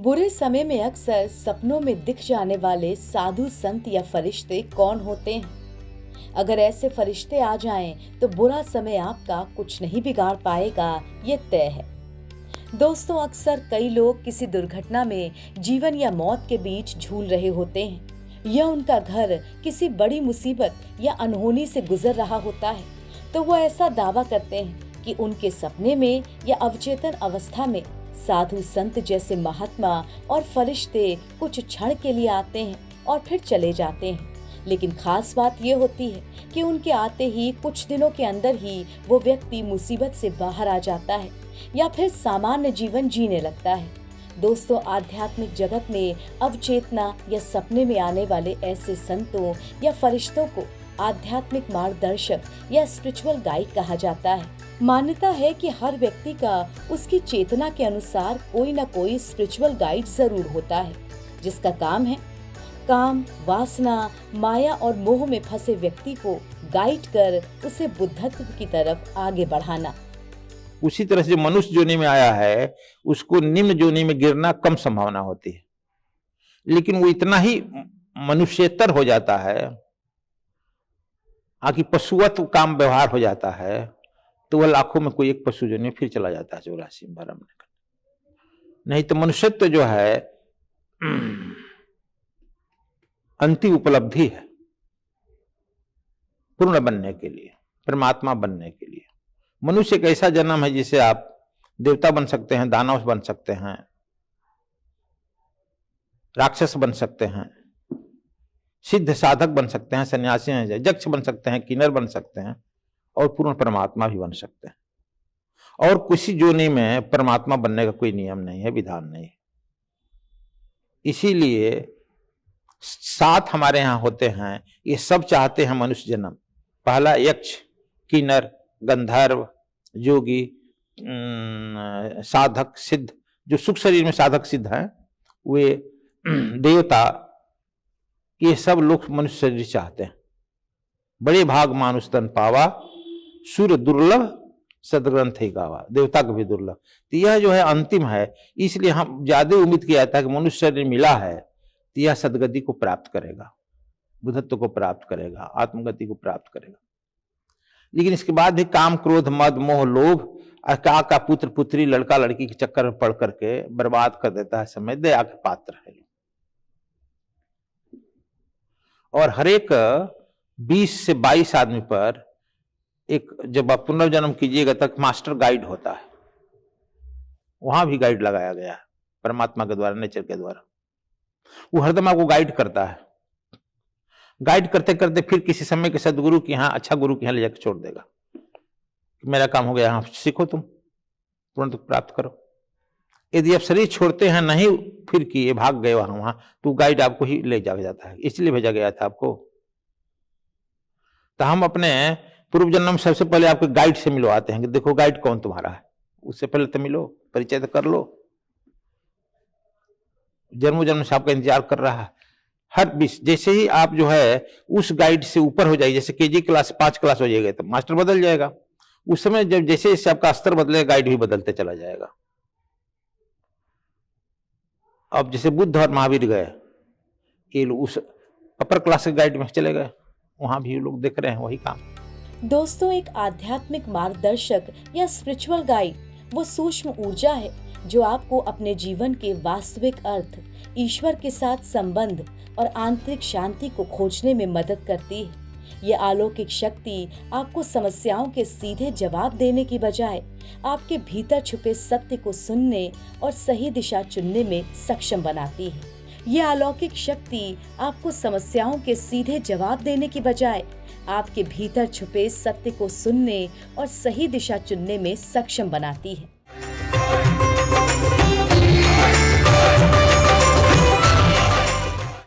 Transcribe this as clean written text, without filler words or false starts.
बुरे समय में अक्सर सपनों में दिख जाने वाले साधु संत या फरिश्ते कौन होते हैं? अगर ऐसे फरिश्ते आ जाएं तो बुरा समय आपका कुछ नहीं बिगाड़ पाएगा, ये तय है। दोस्तों, अक्सर कई लोग किसी दुर्घटना में जीवन या मौत के बीच झूल रहे होते हैं या उनका घर किसी बड़ी मुसीबत या अनहोनी से गुजर रहा होता है, तो वो ऐसा दावा करते हैं कि उनके सपने में या अवचेतन अवस्था में साधु संत जैसे महात्मा और फरिश्ते कुछ क्षण के लिए आते हैं और फिर चले जाते हैं। लेकिन खास बात ये होती है कि उनके आते ही कुछ दिनों के अंदर ही वो व्यक्ति मुसीबत से बाहर आ जाता है या फिर सामान्य जीवन जीने लगता है। दोस्तों, आध्यात्मिक जगत में अवचेतना या सपने में आने वाले ऐसे संतों या फरिश्तों को आध्यात्मिक मार्गदर्शक या स्पिरिचुअल गाइड कहा जाता है। मान्यता है कि हर व्यक्ति का उसकी चेतना के अनुसार कोई न कोई स्पिरिचुअल गाइड जरूर होता है, जिसका काम है काम, वासना, माया और मोह में फंसे व्यक्ति को गाइड कर उसे बुद्धत्व की तरफ आगे बढ़ाना। उसी तरह से मनुष्य योनि में आया है, उसको निम्न योनि में गिरना कम संभावना होती है, लेकिन वो इतना ही मनुष्यतर हो जाता है, आकि पशुवत काम व्यवहार हो जाता है, तो वह लाखों में कोई एक पशु योनि फिर चला जाता है 84 में भरम। नहीं तो मनुष्यत्व जो है अंतिम उपलब्धि है पूर्ण बनने के लिए, परमात्मा बनने के लिए। मनुष्य एक ऐसा जन्म है जिसे आप देवता बन सकते हैं, दानव बन सकते हैं, राक्षस बन सकते हैं, सिद्ध साधक बन सकते हैं, सन्यासी हैं, यक्ष बन सकते हैं, किन्नर बन सकते हैं और पूर्ण परमात्मा भी बन सकते हैं। और किसी योनि में परमात्मा बनने का कोई नियम नहीं है, विधान नहीं है। इसीलिए 7 हमारे यहाँ होते हैं, ये सब चाहते हैं मनुष्य जन्म। पहला यक्ष, किन्नर, गंधर्व, योगी, साधक, सिद्ध, जो सुख शरीर में साधक सिद्ध हैं, वे देवता, ये सब लोग मनुष्य शरीर चाहते हैं। बड़े भाग मानुष तन पावा, सूर्य दुर्लभ सदग्रंथ ही गावा, देवता को भी दुर्लभ। तो यह जो है अंतिम है, इसलिए हम ज्यादा उम्मीद किया था कि मनुष्य शरीर मिला है तो यह सदगति को प्राप्त करेगा, बुद्धत्व को प्राप्त करेगा, आत्मगति को प्राप्त करेगा। लेकिन इसके बाद भी काम, क्रोध, मद, मोह, लोभ, का पुत्र पुत्री, लड़का लड़की के चक्कर में पड़ करके बर्बाद कर देता है समय। दया के पात्र है। और हर एक 20 से 22 आदमी पर एक, जब आप पुनर्जन्म कीजिएगा तक मास्टर गाइड होता है, वहां भी गाइड लगाया गया है परमात्मा के द्वारा, नेचर के द्वारा। वो हरदम आपको गाइड करता है। गाइड करते करते फिर किसी समय के सदगुरु के यहाँ, अच्छा गुरु के यहाँ ले जाकर छोड़ देगा। मेरा काम हो गया, यहाँ सीखो, तुम तुरंत प्राप्त करो। यदि आप शरीर छोड़ते हैं, नहीं फिर किए, भाग गए वहां, तो गाइड आपको ही ले जाता है। इसलिए भेजा गया था आपको। तो हम अपने पूर्व जन्म सबसे पहले आपको गाइड से मिलवाते हैं कि देखो गाइड कौन तुम्हारा है। उससे पहले तो मिलो, परिचय तो कर लो। जन्म जन्म से आपका इंतजार कर रहा है। हर 20, जैसे ही आप जो है उस गाइड से ऊपर हो जाइए, जैसे केजी क्लास 5 क्लास हो जाएगा तो मास्टर बदल जाएगा। उस समय जब जैसे जैसे आपका स्तर बदलेगा, गाइड भी बदलते चला जाएगा। अब जैसे बुद्ध और महावीर गए, ये लोग उस अपर क्लास के गाइड में चले गए, वहां भी लोग देख रहे हैं वही काम। दोस्तों, एक आध्यात्मिक मार्गदर्शक या स्पिरिचुअल गाइड वो सूक्ष्म ऊर्जा है जो आपको अपने जीवन के वास्तविक अर्थ, ईश्वर के साथ संबंध और आंतरिक शांति को खोजने में मदद करती है। ये अलौकिक शक्ति आपको समस्याओं के सीधे जवाब देने की बजाय आपके भीतर छुपे सत्य को सुनने और सही दिशा चुनने में सक्षम बनाती है। ये अलौकिक शक्ति आपको समस्याओं के सीधे जवाब देने की बजाय आपके भीतर छुपे सत्य को सुनने और सही दिशा चुनने में सक्षम बनाती है।